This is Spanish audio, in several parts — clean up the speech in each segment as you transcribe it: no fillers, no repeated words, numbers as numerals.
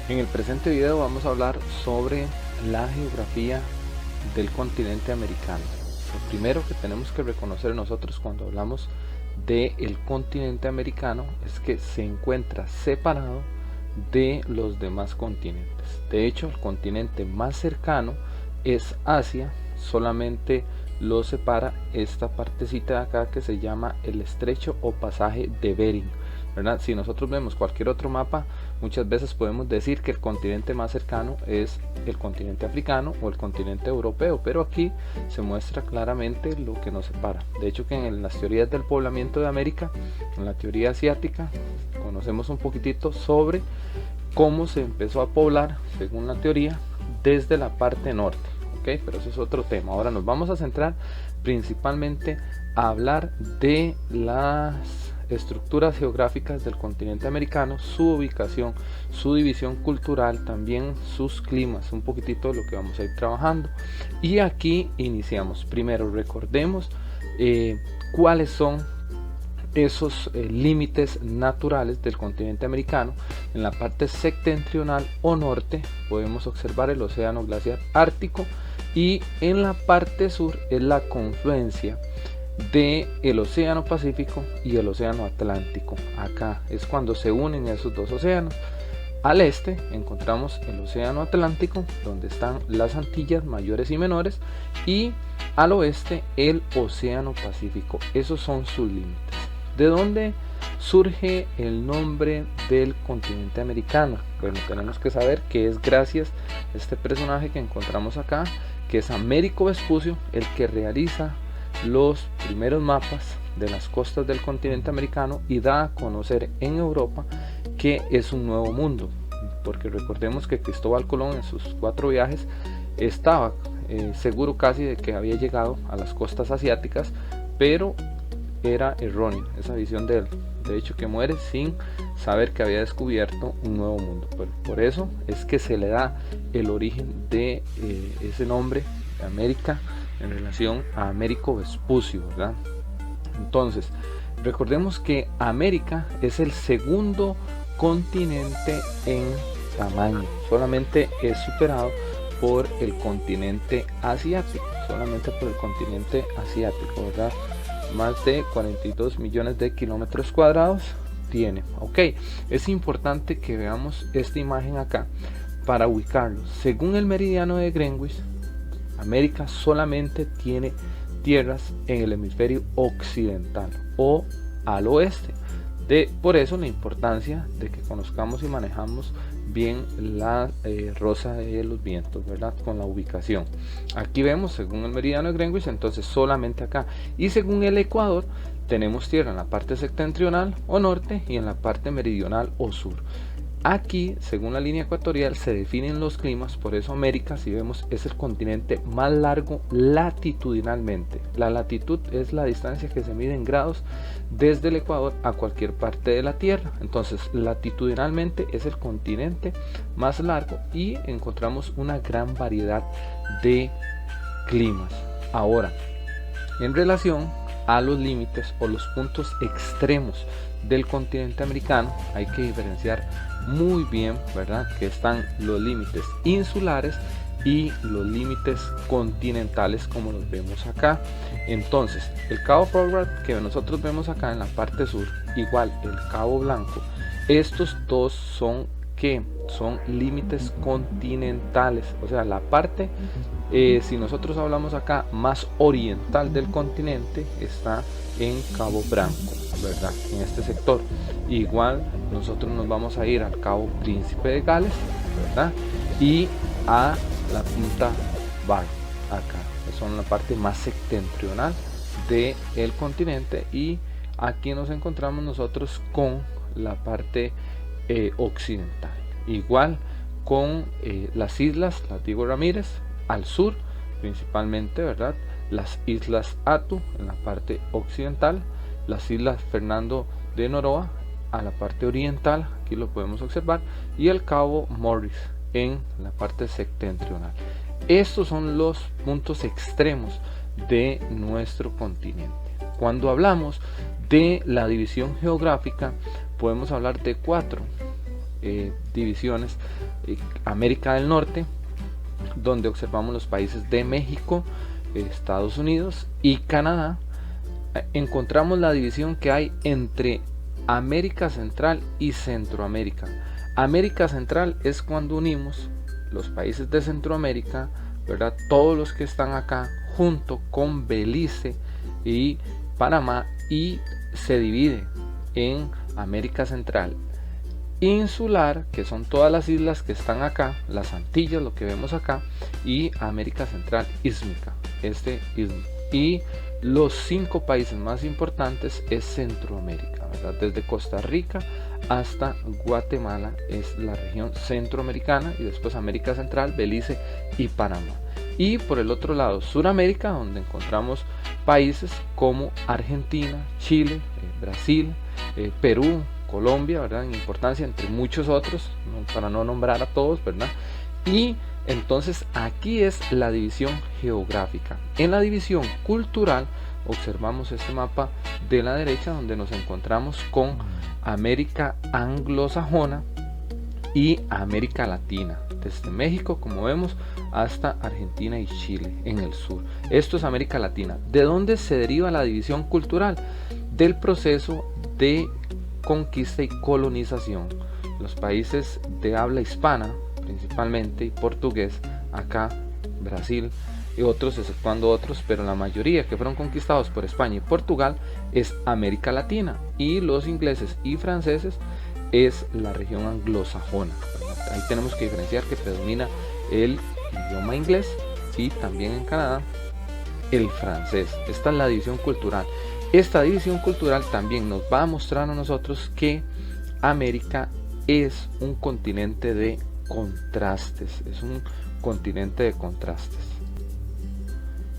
En el presente video vamos a hablar sobre la geografía del continente americano. Lo primero que tenemos que reconocer nosotros cuando hablamos del continente americano es que se encuentra separado de los demás continentes. De hecho, el continente más cercano es Asia, solamente lo separa esta partecita de acá que se llama el estrecho o pasaje de Bering, ¿verdad? Si nosotros vemos cualquier otro mapa, muchas veces podemos decir que el continente más cercano es el continente africano o el continente europeo, pero aquí se muestra claramente lo que nos separa. De hecho, que en las teorías del poblamiento de América, en la teoría asiática, conocemos un poquitito sobre cómo se empezó a poblar, según la teoría, desde la parte norte. Okay, pero eso es otro tema. Ahora nos vamos a centrar principalmente a hablar de las estructuras geográficas del continente americano, su ubicación, su división cultural, también sus climas, un poquitito de lo que vamos a ir trabajando. Y aquí iniciamos. Primero recordemos cuáles son esos límites naturales del continente americano. En la parte septentrional o norte podemos observar el océano glaciar ártico, y en la parte sur es la confluencia del océano Pacífico y el océano Atlántico. Acá es cuando se unen esos dos océanos. Al este encontramos el océano Atlántico, donde están las Antillas mayores y menores, y al oeste el océano Pacífico. Esos son sus límites. ¿De dónde surge el nombre del continente americano? Bueno, tenemos que saber que es gracias a este personaje que encontramos acá, que es Américo Vespucio, el que realiza los primeros mapas de las costas del continente americano y da a conocer en Europa que es un nuevo mundo, porque recordemos que Cristóbal Colón en sus 4 viajes estaba seguro casi de que había llegado a las costas asiáticas, pero era erróneo esa visión de él. De hecho, que muere sin saber que había descubierto un nuevo mundo. Pero por eso es que se le da el origen de ese nombre, América, en relación a Américo Vespucio, ¿verdad? Entonces, recordemos que América es el segundo continente en tamaño. Solamente es superado por el continente asiático. Solamente por el continente asiático, ¿verdad? Más de 42 millones de kilómetros cuadrados tiene. Ok, es importante que veamos esta imagen acá para ubicarlo. Según el meridiano de Greenwich, América solamente tiene tierras en el hemisferio occidental o al oeste. Por eso la importancia de que conozcamos y manejamos bien la rosa de los vientos, ¿verdad? Con la ubicación. Aquí vemos según el meridiano de Greenwich, entonces solamente acá. Y según el Ecuador tenemos tierra en la parte septentrional o norte y en la parte meridional o sur. Aquí, según la línea ecuatorial, se definen los climas, por eso América, si vemos, es el continente más largo latitudinalmente. La latitud es la distancia que se mide en grados desde el Ecuador a cualquier parte de la Tierra. Entonces, latitudinalmente es el continente más largo y encontramos una gran variedad de climas. Ahora, en relación a los límites o los puntos extremos del continente americano, hay que diferenciar muy bien, ¿verdad? Que están los límites insulares y los límites continentales, como los vemos acá. Entonces, el Cabo Progress que nosotros vemos acá en la parte sur, igual el Cabo Blanco, estos dos son son límites continentales, o sea, la parte si nosotros hablamos acá más oriental del continente está en Cabo Blanco, ¿verdad? En este sector. Igual nosotros nos vamos a ir al Cabo Príncipe de Gales, ¿verdad? Y a la punta Bar, acá son la parte más septentrional del continente, y aquí nos encontramos nosotros con la parte occidental, igual con las islas, las Diego Ramírez al sur principalmente, ¿verdad? Las islas Attu en la parte occidental, las islas Fernando de Noronha a la parte oriental, aquí lo podemos observar, y el Cabo Morris en la parte septentrional. Estos son los puntos extremos de nuestro continente. Cuando hablamos de la división geográfica, podemos hablar de 4 divisiones América del Norte, donde observamos los países de México, Estados Unidos y Canadá. Encontramos la división que hay entre América Central y Centroamérica. América Central es cuando unimos los países de Centroamérica, ¿verdad? Todos los que están acá junto con Belice y Panamá, y se divide en América Central insular, que son todas las islas que están acá, las Antillas, lo que vemos acá, y América Central ísmica, este istmo. Y los 5 países más importantes es Centroamérica, ¿verdad? Desde Costa Rica hasta Guatemala es la región centroamericana, y después América Central, Belice y Panamá. Y por el otro lado, Suramérica, donde encontramos países como Argentina, Chile, Brasil, Perú, Colombia, ¿verdad? En importancia, entre muchos otros, para no nombrar a todos, ¿verdad? Y entonces aquí es la división geográfica. En la división cultural observamos este mapa de la derecha, donde nos encontramos con América anglosajona y América Latina, desde México, como vemos, hasta Argentina y Chile en el sur. Esto es América Latina. ¿De dónde se deriva la división cultural? Del proceso de conquista y colonización. Los países de habla hispana, principalmente, y portugués, acá, Brasil y otros, exceptuando otros, pero la mayoría que fueron conquistados por España y Portugal es América Latina, y los ingleses y franceses es la región anglosajona. Ahí tenemos que diferenciar que predomina el idioma inglés, y también en Canadá el francés. Esta es la división cultural. Esta división cultural también nos va a mostrar a nosotros que América es un continente de contrastes, es un continente de contrastes.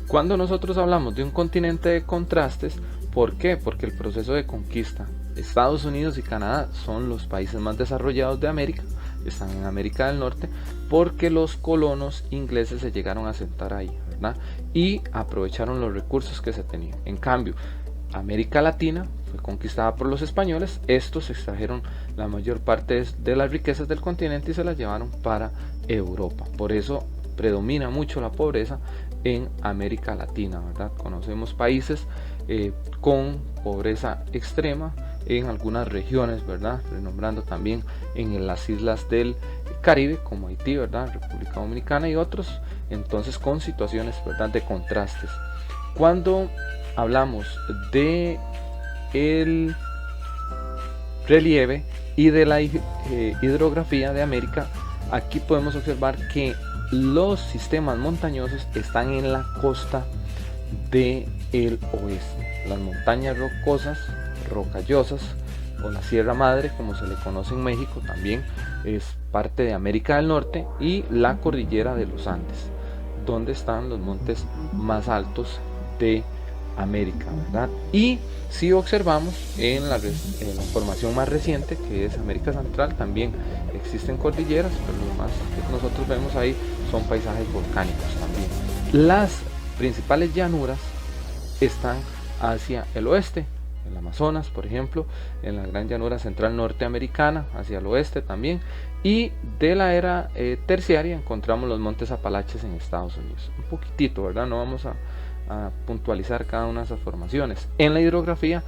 Cuando nosotros hablamos de un continente de contrastes, ¿por qué? Porque el proceso de conquista, Estados Unidos y Canadá son los países más desarrollados de América, están en América del Norte, porque los colonos ingleses se llegaron a asentar ahí, ¿verdad? Y aprovecharon los recursos que se tenían. En cambio, América Latina fue conquistada por los españoles. Estos extrajeron la mayor parte de las riquezas del continente y se las llevaron para Europa. Por eso predomina mucho la pobreza en América Latina, ¿verdad? Conocemos países con pobreza extrema en algunas regiones, ¿verdad? Renombrando también en las islas del Caribe, como Haití, ¿verdad? República Dominicana y otros, entonces con situaciones, ¿verdad?, de contrastes. Cuando hablamos de el relieve y de la hidrografía de América, aquí podemos observar que los sistemas montañosos están en la costa del oeste. Las montañas rocosas, rocallosas, o la Sierra Madre, como se le conoce en México, también es parte de América del Norte, y la cordillera de los Andes, donde están los montes más altos de América, ¿verdad? Y si observamos en la formación más reciente, que es América Central, también existen cordilleras, pero lo más que nosotros vemos ahí son paisajes volcánicos también. Las principales llanuras están hacia el oeste, el Amazonas, por ejemplo, en la gran llanura central norteamericana, hacia el oeste también, y de la era terciaria encontramos los montes Apalaches en Estados Unidos. Un poquitito, ¿verdad? No vamos a puntualizar cada una de esas formaciones. En la hidrografía,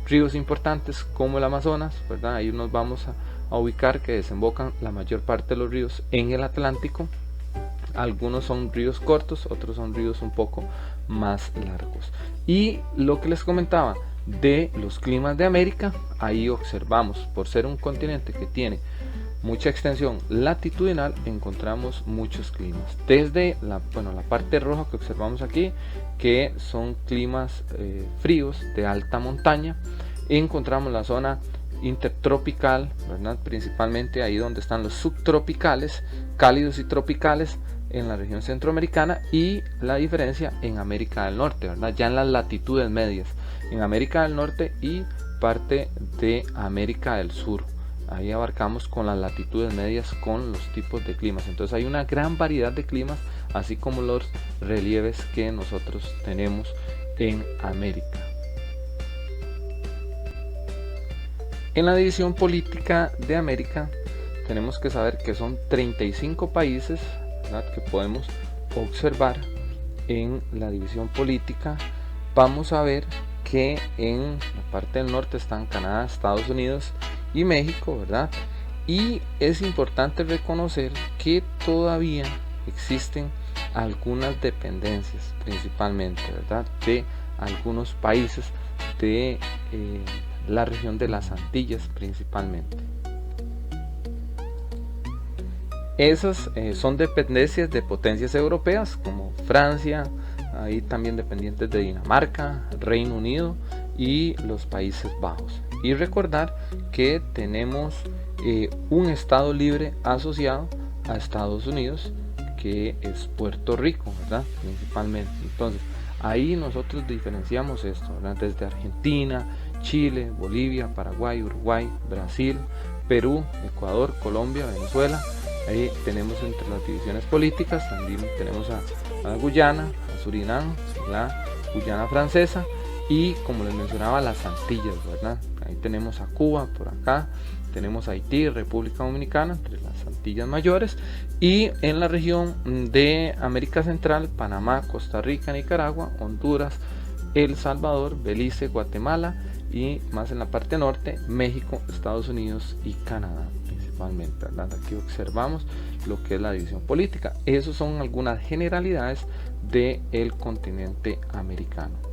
ríos importantes como el Amazonas, ¿verdad? Ahí nos vamos a ubicar que desembocan la mayor parte de los ríos en el Atlántico. Algunos son ríos cortos, otros son ríos un poco más largos. Y lo que les comentaba de los climas de América, ahí observamos, por ser un continente que tiene mucha extensión latitudinal, encontramos muchos climas. Desde la parte roja que observamos aquí, que son climas fríos de alta montaña, encontramos la zona intertropical, ¿verdad? Principalmente ahí donde están los subtropicales, cálidos y tropicales en la región centroamericana, y la diferencia en América del Norte, ¿verdad? Ya en las latitudes medias, en América del Norte y parte de América del Sur. Ahí abarcamos con las latitudes medias con los tipos de climas. Entonces hay una gran variedad de climas, así como los relieves que nosotros tenemos en América. En la división política de América tenemos que saber que son 35 países, ¿verdad?, que podemos observar en la división política. Vamos a ver que en la parte del norte están Canadá, Estados Unidos y México, ¿verdad? Y es importante reconocer que todavía existen algunas dependencias, principalmente, ¿verdad?, de algunos países de la región de las Antillas principalmente. Esas son dependencias de potencias europeas como Francia, ahí también dependientes de Dinamarca, Reino Unido y los Países Bajos. Y recordar que tenemos un estado libre asociado a Estados Unidos, que es Puerto Rico, ¿verdad?, principalmente. Entonces ahí nosotros diferenciamos esto, ¿verdad?, desde Argentina, Chile, Bolivia, Paraguay, Uruguay, Brasil, Perú, Ecuador, Colombia, Venezuela. Ahí tenemos entre las divisiones políticas, también tenemos a Guyana, a Surinam, la Guyana francesa y, como les mencionaba, las Antillas, ¿verdad? Ahí tenemos a Cuba por acá, tenemos a Haití, República Dominicana, entre las Antillas mayores, y en la región de América Central, Panamá, Costa Rica, Nicaragua, Honduras, El Salvador, Belice, Guatemala, y más en la parte norte, México, Estados Unidos y Canadá principalmente, ¿verdad? Aquí observamos lo que es la división política. Esas son algunas generalidades del continente americano.